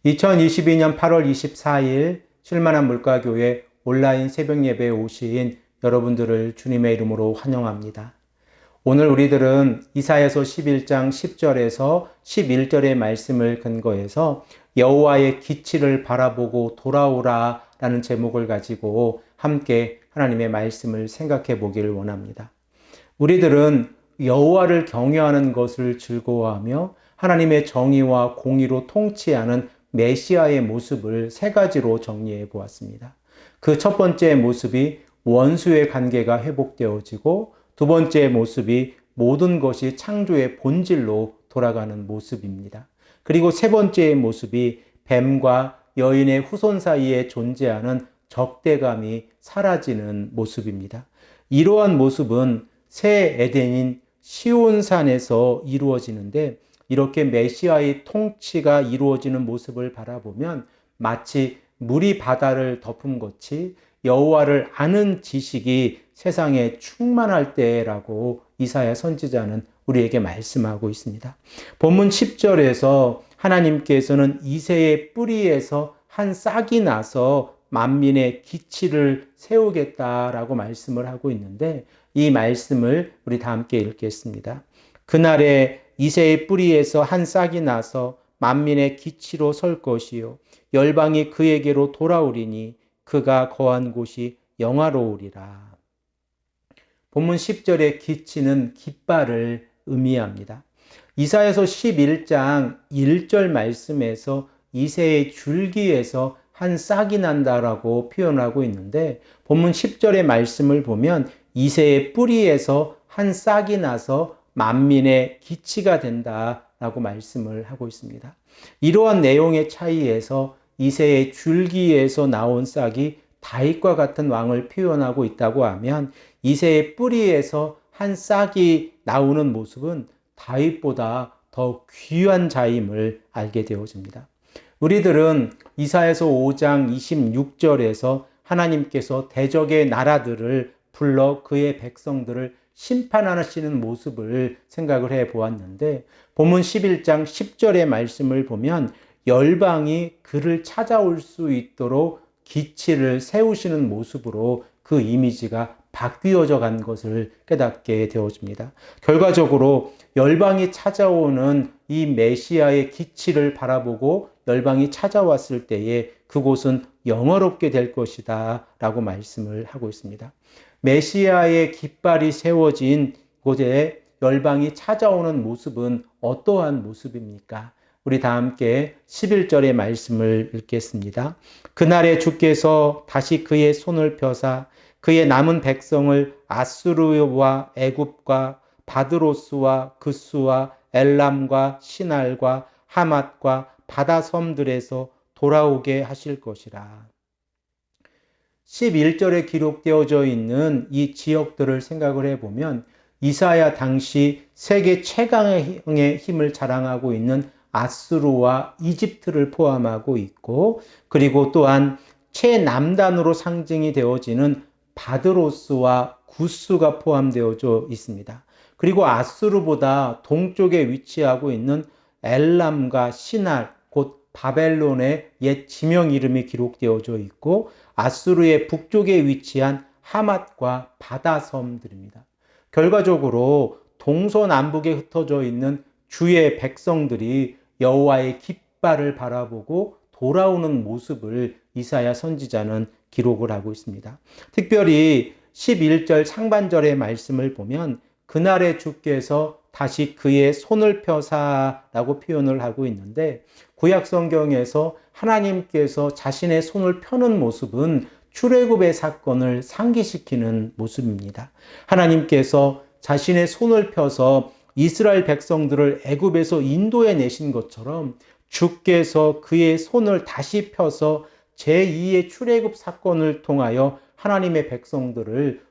2022년 8월 24일 쉴만한 물가교회 온라인 새벽 예배에 오신 여러분들을 주님의 이름으로 환영합니다. 오늘 우리들은 이사야서 11장 10절에서 11절의 말씀을 근거해서 여호와의 기치를 바라보고 돌아오라 라는 제목을 가지고 함께 하나님의 말씀을 생각해 보기를 원합니다. 우리들은 여호와를 경외하는 것을 즐거워하며 하나님의 정의와 공의로 통치하는 메시아의 모습을 세 가지로 정리해 보았습니다. 그 첫 번째 모습이 원수의 관계가 회복되어지고, 두 번째 모습이 모든 것이 창조의 본질로 돌아가는 모습입니다. 그리고 세 번째 모습이 뱀과 여인의 후손 사이에 존재하는 적대감이 사라지는 모습입니다. 이러한 모습은 새 에덴인 시온산에서 이루어지는데, 이렇게 메시아의 통치가 이루어지는 모습을 바라보면 마치 물이 바다를 덮은 것이 여호와를 아는 지식이 세상에 충만할 때라고 이사야 선지자는 우리에게 말씀하고 있습니다. 본문 10절에서 하나님께서는 이새의 뿌리에서 한 싹이 나서 만민의 기치를 세우겠다라고 말씀을 하고 있는데, 이 말씀을 우리 다 함께 읽겠습니다. 그날에 이새의 뿌리에서 한 싹이 나서 만민의 기치로 설 것이요 열방이 그에게로 돌아오리니 그가 거한 곳이 영화로우리라. 본문 10절의 기치는 깃발을 의미합니다. 이사야서 11장 1절 말씀에서 이새의 줄기에서 한 싹이 난다라고 표현하고 있는데, 본문 10절의 말씀을 보면 이새의 뿌리에서 한 싹이 나서 만민의 기치가 된다라고 말씀을 하고 있습니다. 이러한 내용의 차이에서 이새의 줄기에서 나온 싹이 다윗과 같은 왕을 표현하고 있다고 하면, 이새의 뿌리에서 한 싹이 나오는 모습은 다윗보다 더 귀한 자임을 알게 되어집니다. 우리들은 이사야서 5장 26절에서 하나님께서 대적의 나라들을 불러 그의 백성들을 심판하시는 모습을 생각을 해 보았는데, 본문 11장 10절의 말씀을 보면 열방이 그를 찾아올 수 있도록 기치를 세우시는 모습으로 그 이미지가 바뀌어져 간 것을 깨닫게 되어집니다. 결과적으로 열방이 찾아오는 이 메시아의 기치를 바라보고 열방이 찾아왔을 때에 그곳은 영화롭게 될 것이다 라고 말씀을 하고 있습니다. 메시아의 깃발이 세워진 곳에 열방이 찾아오는 모습은 어떠한 모습입니까? 우리 다 함께 11절의 말씀을 읽겠습니다. 그날에 주께서 다시 그의 손을 펴사 그의 남은 백성을 아수르와 애굽과 바드로스와 그수와 엘람과 시날과 하맛과 바다 섬들에서 돌아오게 하실 것이라. 11절에 기록되어져 있는 이 지역들을 생각을 해보면 이사야 당시 세계 최강의 힘을 자랑하고 있는 아수르와 이집트를 포함하고 있고, 그리고 또한 최남단으로 상징이 되어지는 바드로스와 구스가 포함되어져 있습니다. 그리고 아수르보다 동쪽에 위치하고 있는 엘람과 시날, 곧 바벨론의 옛 지명 이름이 기록되어져 있고, 아수르의 북쪽에 위치한 하맛과 바다섬들입니다. 결과적으로 동서남북에 흩어져 있는 주의 백성들이 여호와의 깃발을 바라보고 돌아오는 모습을 이사야 선지자는 기록을 하고 있습니다. 특별히 11절 상반절의 말씀을 보면 그날에 주께서 다시 그의 손을 펴사라고 표현을 하고 있는데, 구약 성경에서 하나님께서 자신의 손을 펴는 모습은 출애굽의 사건을 상기시키는 모습입니다. 하나님께서 자신의 손을 펴서 이스라엘 백성들을 애굽에서 인도해 내신 것처럼 주께서 그의 손을 다시 펴서 제2의 출애굽 사건을 통하여 하나님의 백성들을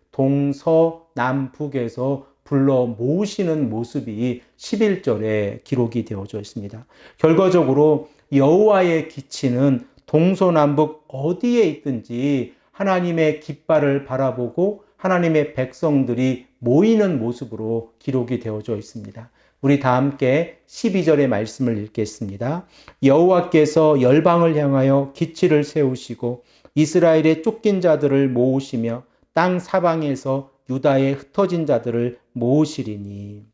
동서남북에서 불러 모으시는 모습이 11절에 기록이 되어져 있습니다. 결과적으로 여호와의 기치는 동서남북 어디에 있든지 하나님의 깃발을 바라보고 하나님의 백성들이 모이는 모습으로 기록이 되어져 있습니다. 우리 다 함께 12절의 말씀을 읽겠습니다. 여호와께서 열방을 향하여 기치를 세우시고 이스라엘의 쫓긴 자들을 모으시며 땅 사방에서 유다의 흩어진 자들을 모으시리니.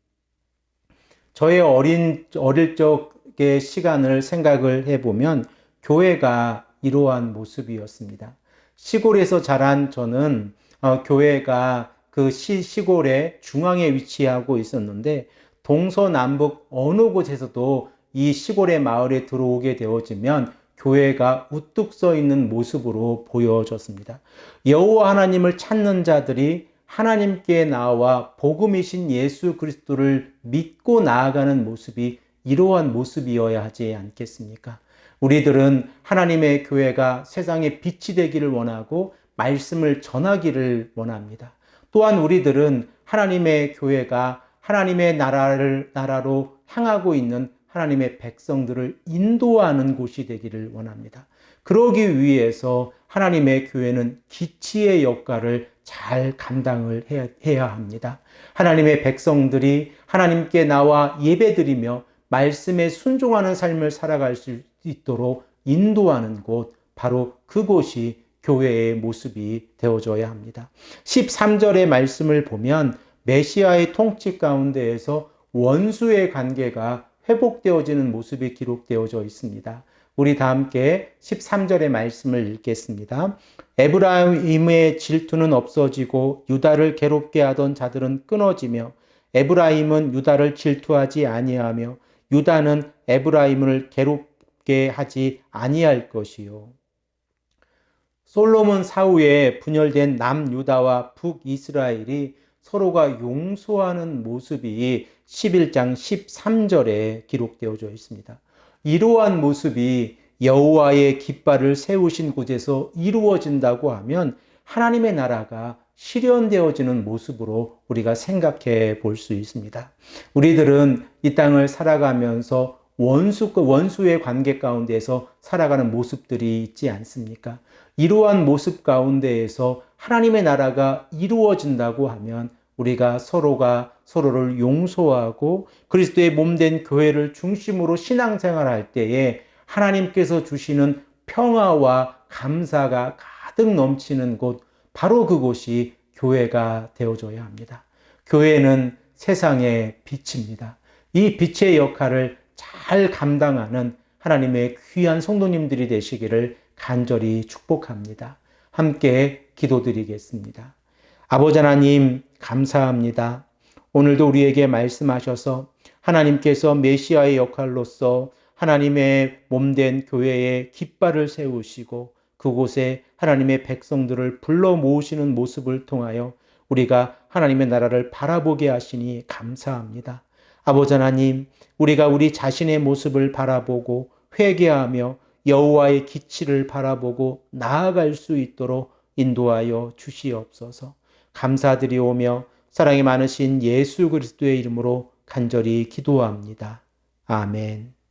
저의 어릴 적의 시간을 생각을 해보면 교회가 이러한 모습이었습니다. 시골에서 자란 저는 교회가 그 시골의 중앙에 위치하고 있었는데 동서남북 어느 곳에서도 이 시골의 마을에 들어오게 되어지면 교회가 우뚝 서 있는 모습으로 보여졌습니다. 여호와 하나님을 찾는 자들이 하나님께 나와 복음이신 예수 그리스도를 믿고 나아가는 모습이 이러한 모습이어야 하지 않겠습니까? 우리들은 하나님의 교회가 세상에 빛이 되기를 원하고 말씀을 전하기를 원합니다. 또한 우리들은 하나님의 교회가 하나님의 나라로 향하고 있는 하나님의 백성들을 인도하는 곳이 되기를 원합니다. 그러기 위해서 하나님의 교회는 기치의 역할을 잘 감당을 해야 합니다. 하나님의 백성들이 하나님께 나와 예배드리며 말씀에 순종하는 삶을 살아갈 수 있도록 인도하는 곳, 바로 그곳이 교회의 모습이 되어져야 합니다. 13절의 말씀을 보면 메시아의 통치 가운데에서 원수의 관계가 회복되어지는 모습이 기록되어져 있습니다. 우리 다 함께 13절의 말씀을 읽겠습니다. 에브라임의 질투는 없어지고 유다를 괴롭게 하던 자들은 끊어지며 에브라임은 유다를 질투하지 아니하며 유다는 에브라임을 괴롭게 하지 아니할 것이요. 솔로몬 사후에 분열된 남유다와 북이스라엘이 서로가 용서하는 모습이 11장 13절에 기록되어져 있습니다. 이러한 모습이 여호와의 깃발을 세우신 곳에서 이루어진다고 하면 하나님의 나라가 실현되어지는 모습으로 우리가 생각해 볼 수 있습니다. 우리들은 이 땅을 살아가면서 원수의 관계 가운데에서 살아가는 모습들이 있지 않습니까? 이러한 모습 가운데에서 하나님의 나라가 이루어진다고 하면 우리가 서로가 서로를 용서하고 그리스도의 몸된 교회를 중심으로 신앙생활할 때에 하나님께서 주시는 평화와 감사가 가득 넘치는 곳, 바로 그곳이 교회가 되어줘야 합니다. 교회는 세상의 빛입니다. 이 빛의 역할을 잘 감당하는 하나님의 귀한 성도님들이 되시기를 간절히 축복합니다. 함께 기도드리겠습니다. 아버지 하나님, 감사합니다. 오늘도 우리에게 말씀하셔서 하나님께서 메시아의 역할로서 하나님의 몸된 교회에 깃발을 세우시고 그곳에 하나님의 백성들을 불러 모으시는 모습을 통하여 우리가 하나님의 나라를 바라보게 하시니 감사합니다. 아버지 하나님, 우리가 우리 자신의 모습을 바라보고 회개하며 여호와의 기치를 바라보고 나아갈 수 있도록 인도하여 주시옵소서. 감사드리오며 사랑이 많으신 예수 그리스도의 이름으로 간절히 기도합니다. 아멘.